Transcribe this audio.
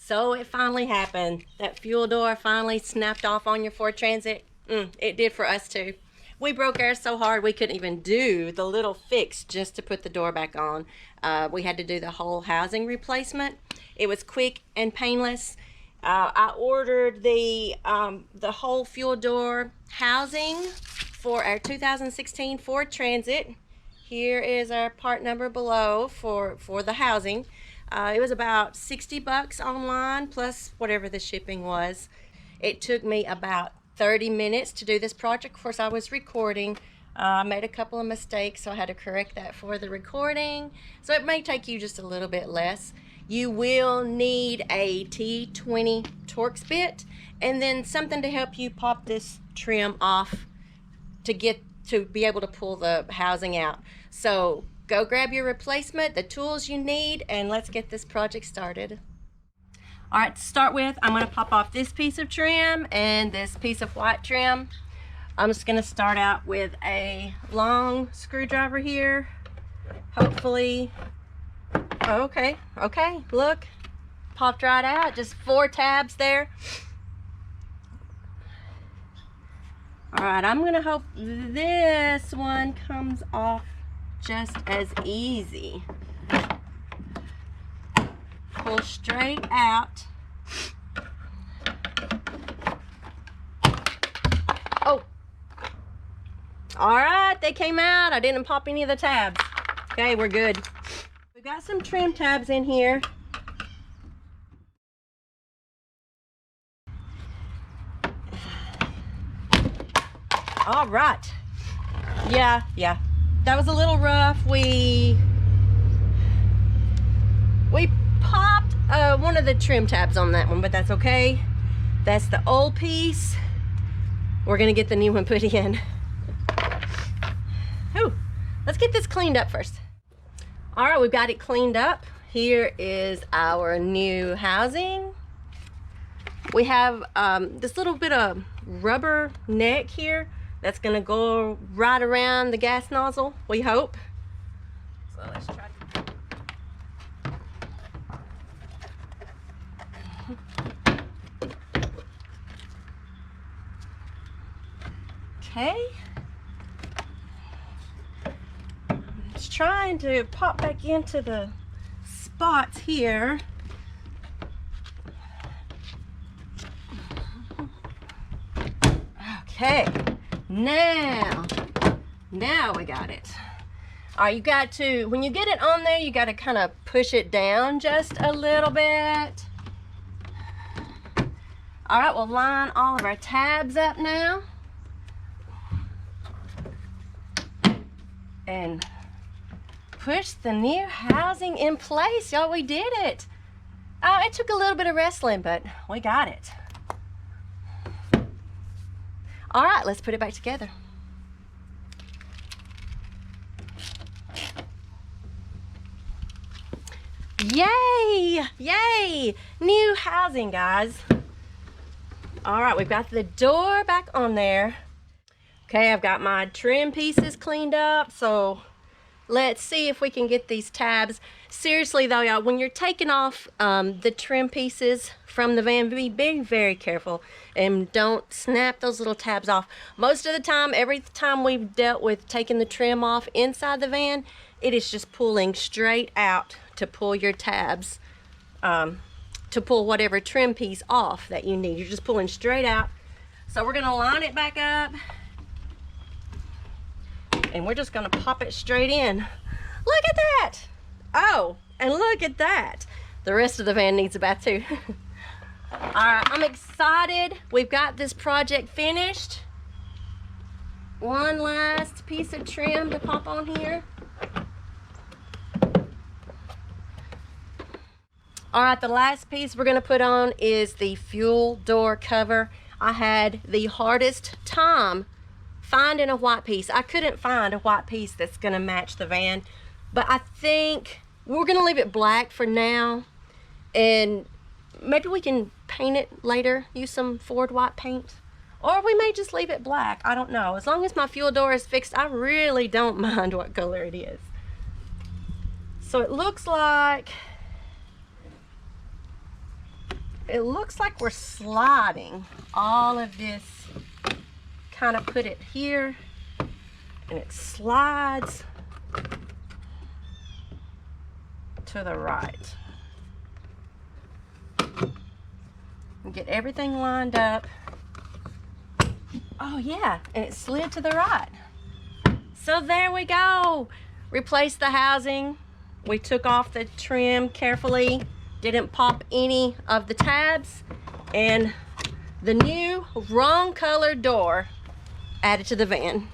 So it finally happened. That fuel door finally snapped off on your Ford Transit. It did for us too. We broke ours so hard we couldn't even do the little fix just to put the door back on. We had to do the whole housing replacement. It was quick and painless. I ordered the whole fuel door housing for our 2016 Ford Transit. Here is our part number below for the housing. It was about 60 bucks online plus whatever the shipping was. It took me about 30 minutes to do this project. Of course, I was recording. I made a couple of mistakes, so I had to correct that for the recording. So it may take you just a little bit less. You will need a T20 Torx bit and then something to help you pop this trim off to be able to pull the housing out. So go grab your replacement, the tools you need, and let's get this project started. All right, to start with, I'm going to pop off this piece of trim and this piece of white trim. I'm just going to start out with a long screwdriver here. Hopefully, okay, look, popped right out, just 4 tabs there. All right, I'm going to hope this one comes off just as easy. Pull straight out. Oh, all right, they came out. I didn't pop any of the tabs. Okay, we're good. We've got some trim tabs in here. All right. Yeah. That was a little rough. We popped one of the trim tabs on that one, but that's okay. That's the old piece. We're gonna get the new one put in. Ooh, let's get this cleaned up first. All right, we've got it cleaned up. Here is our new housing. We have this little bit of rubber neck here that's gonna go right around the gas nozzle, we hope. So let's try. Okay. It's trying to pop back into the spots here. Okay. Now we got it. All right, you got to, when you get it on there, you got to kind of push it down just a little bit. All right, we'll line all of our tabs up now. And push the new housing in place. Y'all, we did it. It took a little bit of wrestling, but we got it. All right, let's put it back together. Yay! Yay! New housing, guys. All right, we've got the door back on there. Okay, I've got my trim pieces cleaned up, so let's see if we can get these tabs. Seriously though, y'all, when you're taking off the trim pieces from the van, be very careful and don't snap those little tabs off. Most of the time, every time we've dealt with taking the trim off inside the van, it is just pulling straight out to pull your tabs, to pull whatever trim piece off that you need. You're just pulling straight out. So we're gonna line it back up. And we're just gonna pop it straight in. Look at that! Oh, and look at that. The rest of the van needs a bath too. All right, I'm excited. We've got this project finished. One last piece of trim to pop on here. All right, the last piece we're gonna put on is the fuel door cover. I had the hardest time finding a white piece. I couldn't find a white piece that's gonna match the van, but I think we're gonna leave it black for now, and maybe we can paint it later, use some Ford white paint, or we may just leave it black. I don't know. As long as my fuel door is fixed, I really don't mind what color it is. So it looks like it looks like we're sliding all of this, kind of put it here, and it slides to the right. And get everything lined up. Oh yeah, and it slid to the right. So there we go. Replaced the housing. We took off the trim carefully, didn't pop any of the tabs, and the new wrong color door added to the van.